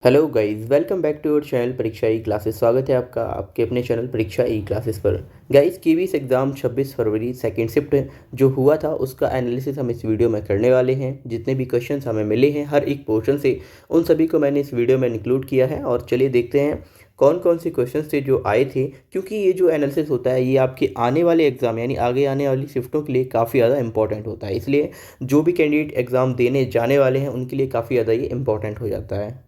Hello guys, welcome back to our channel Pariksha e classes. स्वागत है आपका आपके अपने चैनल परीक्षा ई क्लासेस पर। गाइस, केवीएस एग्ज़ाम 26 फरवरी सेकेंड शिफ्ट जो हुआ था उसका एनालिसिस हम इस वीडियो में करने वाले हैं। जितने भी क्वेश्चंस हमें मिले हैं हर एक पोर्शन से, उन सभी को मैंने इस वीडियो में इंक्लूड किया है। और चलिए देखते हैं कौन कौन से क्वेश्चन थे जो आए थे, क्योंकि ये जो एनालिसिस होता है ये आपके आने वाले एग्ज़ाम यानी आगे आने वाली शिफ्टों के लिए काफ़ी ज़्यादा इंपॉर्टेंट होता है। इसलिए जो भी कैंडिडेट एग्ज़ाम देने जाने वाले हैं उनके लिए काफ़ी ज़्यादा ये इंपॉर्टेंट हो जाता है।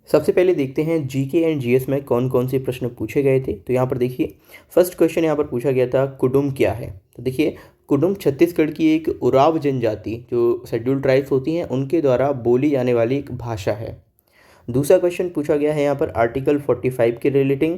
सबसे पहले देखते हैं जीके एंड जीएस में कौन कौन से प्रश्न पूछे गए थे। तो यहाँ पर देखिए, फर्स्ट क्वेश्चन यहाँ पर पूछा गया था कुडुम क्या है। तो देखिए, कुडुम छत्तीसगढ़ की एक उराव जनजाति जो शेड्यूल्ड ट्राइब्स होती हैं उनके द्वारा बोली जाने वाली एक भाषा है। दूसरा क्वेश्चन पूछा गया है यहाँ पर आर्टिकल 45 के रिलेटिंग।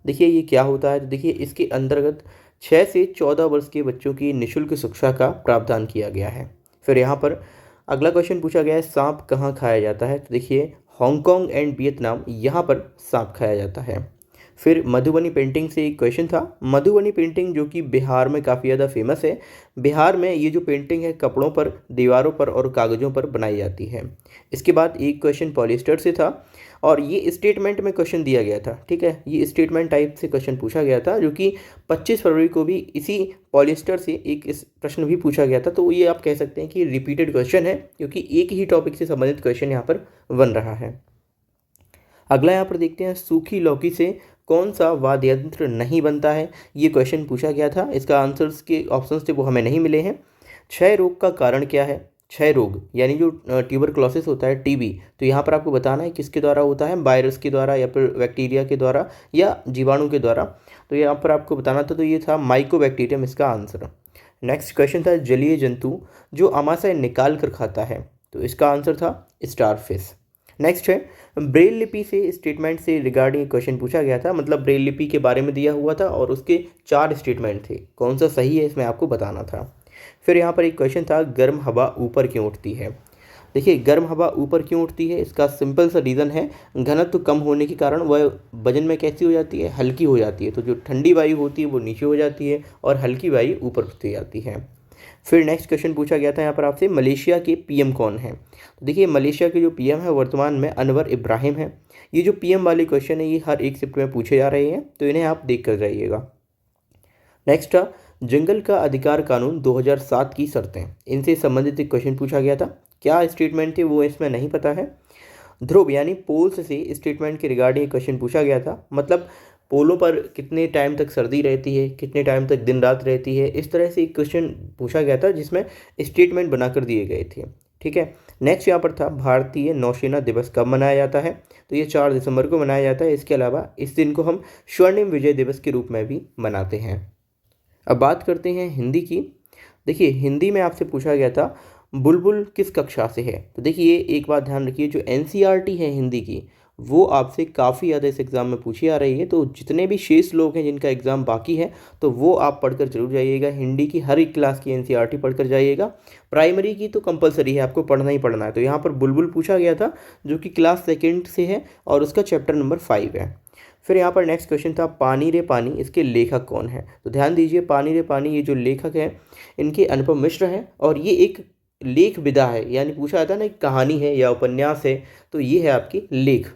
देखिए ये क्या होता है। तो देखिए इसके अंतर्गत 6 से 14 वर्ष के बच्चों की निःशुल्क शिक्षा का प्रावधान किया गया है। फिर यहाँ पर अगला क्वेश्चन पूछा गया है सांप कहाँ खाया जाता है। तो देखिए हांगकांग एंड वियतनाम यहाँ पर सांप खाया जाता है। फिर मधुबनी पेंटिंग से एक क्वेश्चन था। मधुबनी पेंटिंग जो कि बिहार में काफ़ी ज़्यादा फेमस है। बिहार में ये जो पेंटिंग है कपड़ों पर, दीवारों पर और कागज़ों पर बनाई जाती है। इसके बाद एक क्वेश्चन पॉलिस्टर से था और ये स्टेटमेंट में क्वेश्चन दिया गया था। ठीक है, ये स्टेटमेंट टाइप से क्वेश्चन पूछा गया था जो कि 25 फरवरी को भी इसी पॉलिस्टर से एक इस प्रश्न भी पूछा गया था। तो ये आप कह सकते हैं कि रिपीटेड क्वेश्चन है क्योंकि एक ही टॉपिक से संबंधित क्वेश्चन यहाँ पर बन रहा है। अगला यहाँ पर देखते हैं सूखी लौकी से कौन सा वाद्य यंत्र नहीं बनता है। ये क्वेश्चन पूछा गया था। इसका आंसर्स के ऑप्शंस थे वो हमें नहीं मिले हैं। क्षय रोग का कारण क्या है। क्षय रोग यानी जो ट्यूबरक्लोसिस होता है, टीबी, तो यहाँ पर आपको बताना है किसके द्वारा होता है, वायरस के द्वारा या फिर बैक्टीरिया के द्वारा या जीवाणु के द्वारा। तो यहाँ पर आपको बताना था, तो ये था माइकोबैक्टीरियम इसका आंसर। नेक्स्ट क्वेश्चन था जलीय जंतु जो आमाशय निकाल कर खाता है। तो इसका आंसर था स्टारफिश। नेक्स्ट है ब्रेल लिपि से स्टेटमेंट से रिगार्डिंग क्वेश्चन पूछा गया था। मतलब ब्रेल लिपि के बारे में दिया हुआ था और उसके 4 स्टेटमेंट थे, कौन सा सही है इसमें आपको बताना था। फिर यहाँ पर एक क्वेश्चन था गर्म हवा ऊपर क्यों उठती है। देखिए गर्म हवा ऊपर क्यों उठती है, इसका सिंपल सा रीज़न है घनत्व कम होने के कारण वह वजन में कैसी हो जाती है, हल्की हो जाती है। तो जो ठंडी वायु होती है वो नीचे हो जाती है और हल्की वायु ऊपर उठती जाती है। फिर नेक्स्ट क्वेश्चन पूछा गया था यहाँ पर आपसे मलेशिया के पीएम कौन है। तो देखिए मलेशिया के जो पीएम है वर्तमान में अनवर इब्राहिम है। ये जो पीएम वाले क्वेश्चन है ये हर एक शिफ्ट में पूछे जा रहे हैं, तो इन्हें आप देख कर जाइएगा। नेक्स्ट था जंगल का अधिकार कानून 2007 की शर्तें, इनसे संबंधित एक क्वेश्चन पूछा गया था। क्या स्टेटमेंट थे वो इसमें नहीं पता है। ध्रुव यानी पोल्स से स्टेटमेंट के रिगार्डिंग क्वेश्चन पूछा गया था। मतलब पोलों पर कितने टाइम तक सर्दी रहती है, कितने टाइम तक दिन रात रहती है, इस तरह से एक क्वेश्चन पूछा गया था जिसमें स्टेटमेंट बनाकर दिए गए थे। ठीक है, नेक्स्ट यहाँ पर था भारतीय नौसेना दिवस कब मनाया जाता है। तो ये 4 दिसंबर को मनाया जाता है। इसके अलावा इस दिन को हम स्वर्णिम विजय दिवस के रूप में भी मनाते हैं। अब बात करते हैं हिंदी की। देखिए हिंदी में आपसे पूछा गया था बुलबुल किस कक्षा से है। तो देखिए एक बात ध्यान रखिए, जो एनसीईआरटी है हिंदी की वो आपसे काफ़ी ज़्यादा इस एग्ज़ाम में पूछी आ रही है। तो जितने भी शेष लोग हैं जिनका एग्ज़ाम बाकी है तो वो आप पढ़कर जरूर जाइएगा। हिंदी की हर एक क्लास की एनसीईआरटी पढ़कर जाइएगा। प्राइमरी की तो कंपलसरी है, आपको पढ़ना ही पढ़ना है। तो यहाँ पर बुलबुल पूछा गया था जो कि क्लास सेकेंड से है और उसका चैप्टर नंबर 5 है। फिर यहाँ पर नेक्स्ट क्वेश्चन था पानी रे पानी, इसके लेखक कौन है। तो ध्यान दीजिए पानी रे पानी ये जो लेखक है इनके अनुपम मिश्र हैं और ये एक लेख विधा है, यानी पूछा जाता है ना एक कहानी है या उपन्यास है, तो ये है आपकी लेख।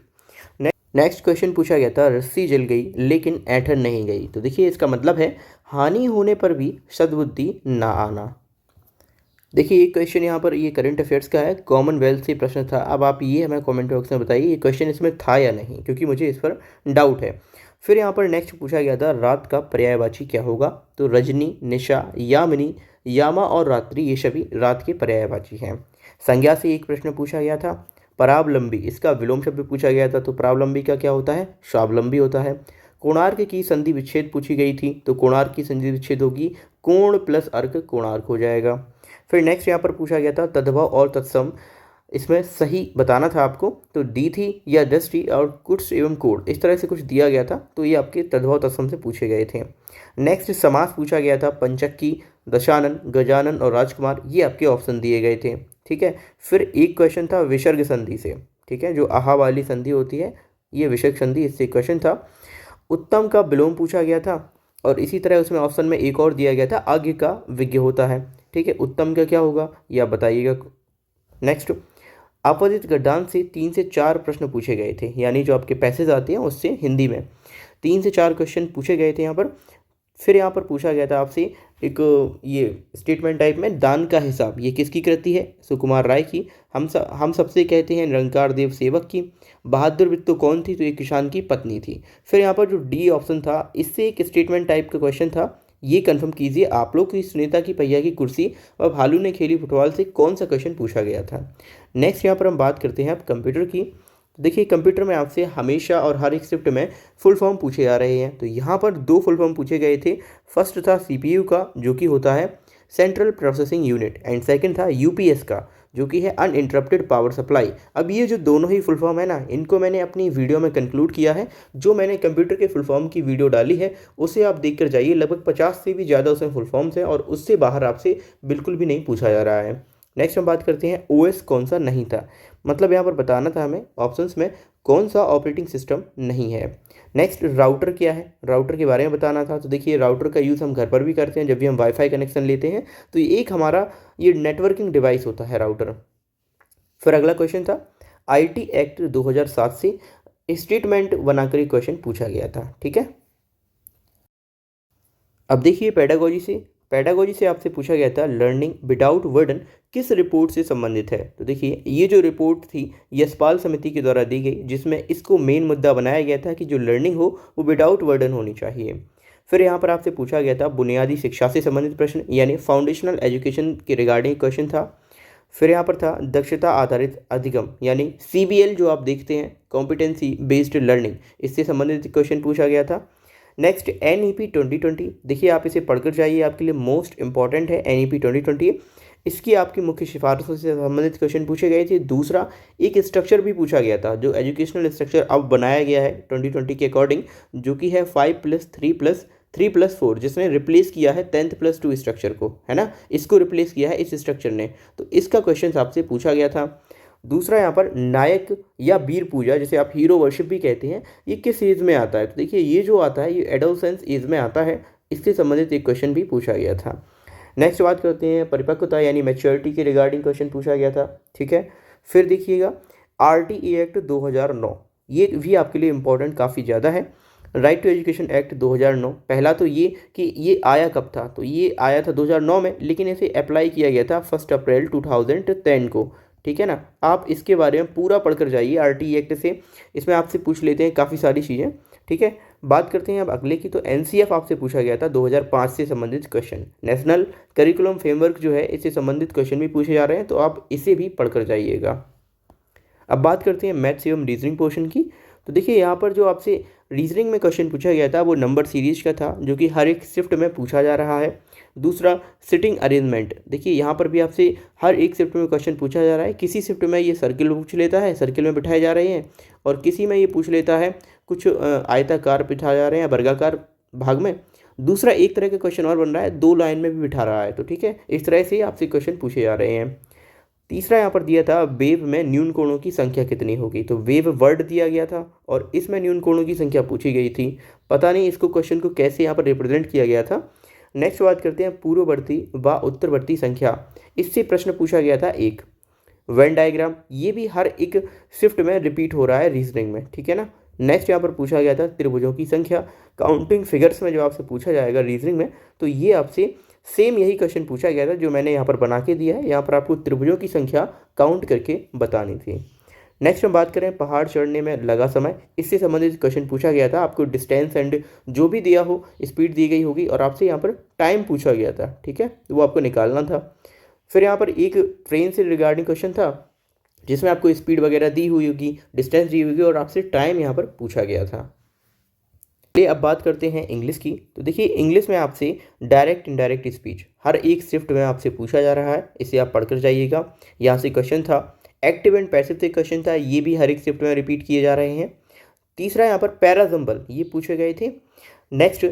नेक्स्ट क्वेश्चन पूछा गया था रस्सी जल गई लेकिन ऐंठन नहीं गई। तो देखिए इसका मतलब है हानि होने पर भी सद्बुद्धि ना आना। देखिए ये क्वेश्चन यहाँ पर ये करंट अफेयर्स का है, कॉमनवेल्थ से प्रश्न था। अब आप ये हमें कमेंट बॉक्स में बताइए ये क्वेश्चन इसमें था या नहीं, क्योंकि मुझे इस पर डाउट है। फिर यहाँ पर नेक्स्ट पूछा गया था रात का पर्यायवाची क्या होगा। तो रजनी, निशा, यामिनी, यामा और रात्रि ये सभी रात के पर्यायवाची हैं। संज्ञा से एक प्रश्न पूछा गया था। परावलंबी इसका विलोम शब्द पूछा गया था। तो परावलंबी का क्या होता है, स्वावलंबी होता है। कोणार्क की संधि विच्छेद पूछी गई थी। तो कोणार्क की संधि विच्छेद होगी कोण प्लस अर्क कोणार्क हो जाएगा। फिर नेक्स्ट यहाँ पर पूछा गया था तद्भव और तत्सम, इसमें सही बताना था आपको। तो दी थी या दृष्टि और कुट्स एवं कोड इस तरह से कुछ दिया गया था, तो ये आपके तद्भव तत्सम से पूछे गए थे। नेक्स्ट समास पूछा गया था पंचक्की, दशानन, गजानन और राजकुमार, ये आपके ऑप्शन दिए गए थे। ठीक है, फिर एक क्वेश्चन था विसर्ग संधि से। ठीक है, जो आहा वाली संधि होती है ये विसर्ग संधि, इससे क्वेश्चन था। उत्तम का विलोम पूछा गया था और इसी तरह उसमें ऑप्शन में एक और दिया गया था आज्ञ का विज्ञ होता है। ठीक है, उत्तम का क्या होगा ये आप बताइएगा। नेक्स्ट अपोजिट गद्दान से 3 से 4 प्रश्न पूछे गए थे, यानी जो आपके पैसेज आते हैं उससे हिंदी में 3 से 4 क्वेश्चन पूछे गए थे यहाँ पर। फिर यहाँ पर पूछा गया था आपसे एक ये स्टेटमेंट टाइप में, दान का हिसाब ये किसकी कृति है? सुकुमार राय की। हम सबसे कहते हैं निरंकार देव सेवक की। बहादुर वित्तो कौन थी? तो ये किसान की पत्नी थी। फिर यहाँ पर जो डी ऑप्शन था, इससे एक स्टेटमेंट टाइप का क्वेश्चन था, ये कंफर्म कीजिए आप लोग की सुनीता की पहिया की कुर्सी और भालू ने खेली फुटबॉल से कौन सा क्वेश्चन पूछा गया था। नेक्स्ट यहाँ पर हम बात करते हैं अब कंप्यूटर की। देखिए कंप्यूटर में आपसे हमेशा और हर एक शिफ्ट में फुल फॉर्म पूछे जा रहे हैं, तो यहाँ पर 2 फुल फॉर्म पूछे गए थे। फर्स्ट था सीपीयू का, जो कि होता है central processing unit, and second था यूपीएस का, जो कि है अनइंटरप्टेड पावर सप्लाई। अब ये जो दोनों ही फुल फॉर्म है ना, इनको मैंने अपनी वीडियो में कंक्लूड किया है। जो मैंने कंप्यूटर के फुल फॉर्म की वीडियो डाली है उसे आप देख कर जाइए, लगभग 50 से भी ज़्यादा उसमें फुल फॉर्म्स हैं और उससे बाहर आपसे बिल्कुल भी नहीं पूछा जा रहा है। नेक्स्ट हम बात करते हैं ओएस कौन सा नहीं था, मतलब यहाँ पर बताना था हमें ऑप्शंस में कौन सा ऑपरेटिंग सिस्टम नहीं है। नेक्स्ट राउटर क्या है, राउटर के बारे में बताना था। तो देखिए राउटर का यूज़ हम घर पर भी करते हैं, जब भी हम वाईफाई कनेक्शन लेते हैं तो ये एक हमारा ये नेटवर्किंग डिवाइस होता है राउटर। फिर अगला क्वेश्चन था आईटी एक्ट 2007 से स्टेटमेंट बनाकर ये क्वेश्चन पूछा गया था, ठीक है। अब देखिए पेडागोजी से आपसे पूछा गया था लर्निंग विदाउट वर्डन किस रिपोर्ट से संबंधित है। तो देखिए ये जो रिपोर्ट थी यशपाल समिति के द्वारा दी गई, जिसमें इसको मेन मुद्दा बनाया गया था कि जो लर्निंग हो वो विदाउट वर्डन होनी चाहिए। फिर यहाँ पर आपसे पूछा गया था बुनियादी शिक्षा से संबंधित प्रश्न, यानी फाउंडेशनल एजुकेशन के रिगार्डिंग क्वेश्चन था। फिर यहाँ पर था दक्षता आधारित अधिगम, यानी सीबीएल जो आप देखते हैं कॉम्पिटेंसी बेस्ड लर्निंग, इससे संबंधित क्वेश्चन पूछा गया था। नेक्स्ट एनईपी 2020, देखिए आप इसे पढ़कर जाइए, आपके लिए मोस्ट इंपॉर्टेंट है एनईपी 2020। इसकी आपकी मुख्य सिफारिशों से संबंधित क्वेश्चन पूछे गए थे। दूसरा एक स्ट्रक्चर भी पूछा गया था, जो एजुकेशनल स्ट्रक्चर अब बनाया गया है 2020 के अकॉर्डिंग, जो कि है 5+3+3+4, जिसने रिप्लेस किया है 10th+2 स्ट्रक्चर को, है ना, इसको रिप्लेस किया है इस स्ट्रक्चर ने। तो इसका क्वेश्चन आपसे पूछा गया था। दूसरा यहाँ पर नायक या वीर पूजा, जिसे आप हीरो वर्शिप भी कहते हैं, ये किस एज में आता है। तो देखिए ये जो आता है ये एडोलसेंस एज में आता है, इससे संबंधित एक क्वेश्चन भी पूछा गया था। नेक्स्ट बात करते हैं परिपक्वता यानी मैच्योरिटी के रिगार्डिंग क्वेश्चन पूछा गया था, ठीक है। फिर देखिएगा आरटीई एक्ट 2009, ये भी आपके लिए इम्पोर्टेंट काफ़ी ज़्यादा है। राइट टू एजुकेशन एक्ट 2009, पहला तो ये कि ये आया कब था, तो ये आया था 2009 में, लेकिन इसे अप्लाई किया गया था 1 अप्रैल 2010 को, ठीक है ना। आप इसके बारे में पूरा पढ़कर जाइए आरटीई एक्ट से, इसमें आपसे पूछ लेते हैं काफ़ी सारी चीज़ें, ठीक है। बात करते हैं अब अगले की, तो एनसीएफ आपसे पूछा गया था 2005 से संबंधित क्वेश्चन, नेशनल करिकुलम फ्रेमवर्क जो है इससे संबंधित क्वेश्चन भी पूछे जा रहे हैं, तो आप इसे भी पढ़कर जाइएगा। अब बात करते हैं मैथ्स एवं रीजनिंग पोर्शन की। तो देखिए यहाँ पर जो आपसे रीजनिंग में क्वेश्चन पूछा गया था वो नंबर सीरीज का था, जो कि हर एक शिफ्ट में पूछा जा रहा है। दूसरा सिटिंग अरेंजमेंट, देखिए यहाँ पर भी आपसे हर एक शिफ्ट में क्वेश्चन पूछा जा रहा है। किसी शिफ्ट में ये सर्किल पूछ लेता है, सर्किल में बिठाए जा रहे हैं, और किसी में ये पूछ लेता है कुछ आयताकार बिठाए जा रहे हैं वर्गाकार भाग में। दूसरा एक तरह का क्वेश्चन और बन रहा है 2 लाइन में भी बिठा रहा है, तो ठीक है, इस तरह से आपसे क्वेश्चन पूछे जा रहे हैं। तीसरा यहाँ पर दिया था वेव में न्यून कोणों की संख्या कितनी होगी, तो वेव वर्ड दिया गया था और इसमें न्यून कोणों की संख्या पूछी गई थी। पता नहीं इसको क्वेश्चन को कैसे यहाँ पर रिप्रेजेंट किया गया था। नेक्स्ट बात करते हैं पूर्ववर्ती व उत्तरवर्ती संख्या, इससे प्रश्न पूछा गया था एक। वेन डायग्राम, ये भी हर एक शिफ्ट में रिपीट हो रहा है रीजनिंग में, ठीक है ना। नेक्स्ट यहाँ पर पूछा गया था त्रिभुजों की संख्या, काउंटिंग फिगर्स में जो आपसे पूछा जाएगा रीजनिंग में, तो ये आपसे सेम यही क्वेश्चन पूछा गया था जो मैंने यहाँ पर बना के दिया है। यहाँ पर आपको त्रिभुजों की संख्या काउंट करके बतानी थी। नेक्स्ट हम बात करें पहाड़ चढ़ने में लगा समय, इससे संबंधित क्वेश्चन पूछा गया था। आपको डिस्टेंस एंड जो भी दिया हो, स्पीड दी गई होगी और आपसे यहाँ पर टाइम पूछा गया था, ठीक है, तो वो आपको निकालना था। फिर यहाँ पर एक ट्रेन से रिगार्डिंग क्वेश्चन था, जिसमें आपको स्पीड वगैरह दी हुई होगी, डिस्टेंस दी होगी और आपसे टाइम यहाँ पर पूछा गया था। चलिए अब बात करते हैं इंग्लिश की। तो देखिए इंग्लिश में आपसे डायरेक्ट इनडायरेक्ट स्पीच हर एक शिफ्ट में आपसे पूछा जा रहा है, इसे आप पढ़कर जाइएगा। यहाँ से क्वेश्चन था एक्टिव एंड पैसिव से क्वेश्चन था, ये भी हर एक शिफ्ट में रिपीट किए जा रहे हैं। तीसरा यहाँ पर पैराजम्बल, ये पूछे गए थे। नेक्स्ट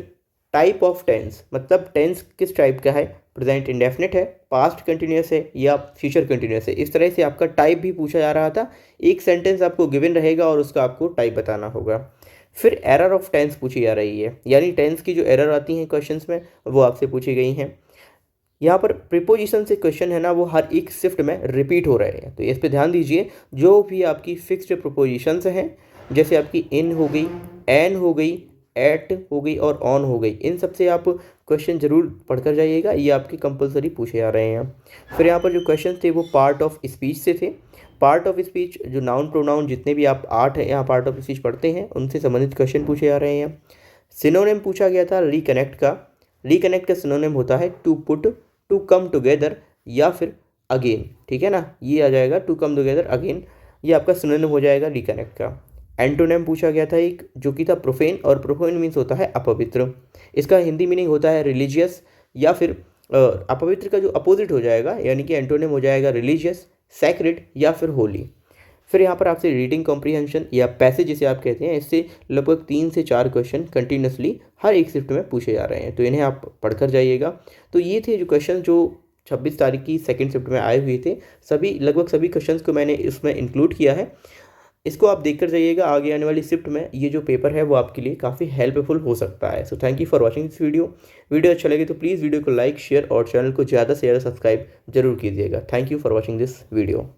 टाइप ऑफ टेंस, मतलब टेंस किस टाइप का है, प्रेजेंट इंडेफिनिट है, पास्ट कंटिन्यूस है या फ्यूचर कंटिन्यूस है, इस तरह से आपका टाइप भी पूछा जा रहा था। एक सेंटेंस आपको गिवन रहेगा और उसका आपको टाइप बताना होगा। फिर एरर ऑफ टेंस पूछी जा रही है, यानी टेंस की जो एरर आती हैं क्वेश्चंस में वो आपसे पूछी गई हैं। यहाँ पर प्रीपोजिशन से क्वेश्चन है ना वो हर एक शिफ्ट में रिपीट हो रहे हैं, तो इस पे ध्यान दीजिए। जो भी आपकी फिक्स्ड प्रीपोजिशंस हैं, जैसे आपकी इन हो गई, एन हो गई, एट हो गई और ऑन हो गई, इन सब से आप क्वेश्चन जरूर पढ़कर जाइएगा, ये आपके कंपलसरी पूछे जा रहे हैं। फिर यहाँ पर जो क्वेश्चन थे वो पार्ट ऑफ स्पीच से थे। पार्ट ऑफ स्पीच जो नाउन प्रोनाउन जितने भी आप 8 हैं यहाँ पार्ट ऑफ स्पीच पढ़ते हैं, उनसे संबंधित क्वेश्चन पूछे जा रहे हैं। सिनोनिम पूछा गया था रिकनेक्ट का। रिकनेक्ट का सिनोनिम होता है to put, to come together या फिर अगेन, ठीक है ना, ये आ जाएगा टू कम टुगेदर अगेन, ये आपका सिनोनिम हो जाएगा रिकनेक्ट का। एंटोनिम पूछा गया था एक, जो कि था प्रोफेन, और प्रोफेन मीन्स होता है अपवित्र। इसका हिंदी मीनिंग होता है रिलीजियस, या फिर अपवित्र का जो अपोजिट हो जाएगा, यानी कि एंटोनिम हो जाएगा रिलीजियस, सैक्रेड या फिर होली। फिर यहाँ पर आपसे रीडिंग कॉम्प्रीहेंशन या पैसेज जिसे आप कहते हैं, इससे लगभग 3 से 4 क्वेश्चन कंटिन्यूसली हर एक शिफ्ट में पूछे जा रहे हैं, तो इन्हें आप पढ़कर जाइएगा। तो ये थे जो क्वेश्चन जो 26 तारीख की सेकंड शिफ्ट में आए हुए थे, लगभग सभी क्वेश्चंस को मैंने इसमें इंक्लूड किया है। इसको आप देखकर जाइएगा, आगे आने वाली शिफ्ट में ये जो पेपर है वो आपके लिए काफ़ी हेल्पफुल हो सकता है। So thank you for watching this video अच्छा लगे तो प्लीज़ वीडियो को लाइक, शेयर और चैनल को ज़्यादा से ज़्यादा सब्सक्राइब जरूर कीजिएगा। Thank you for watching this video.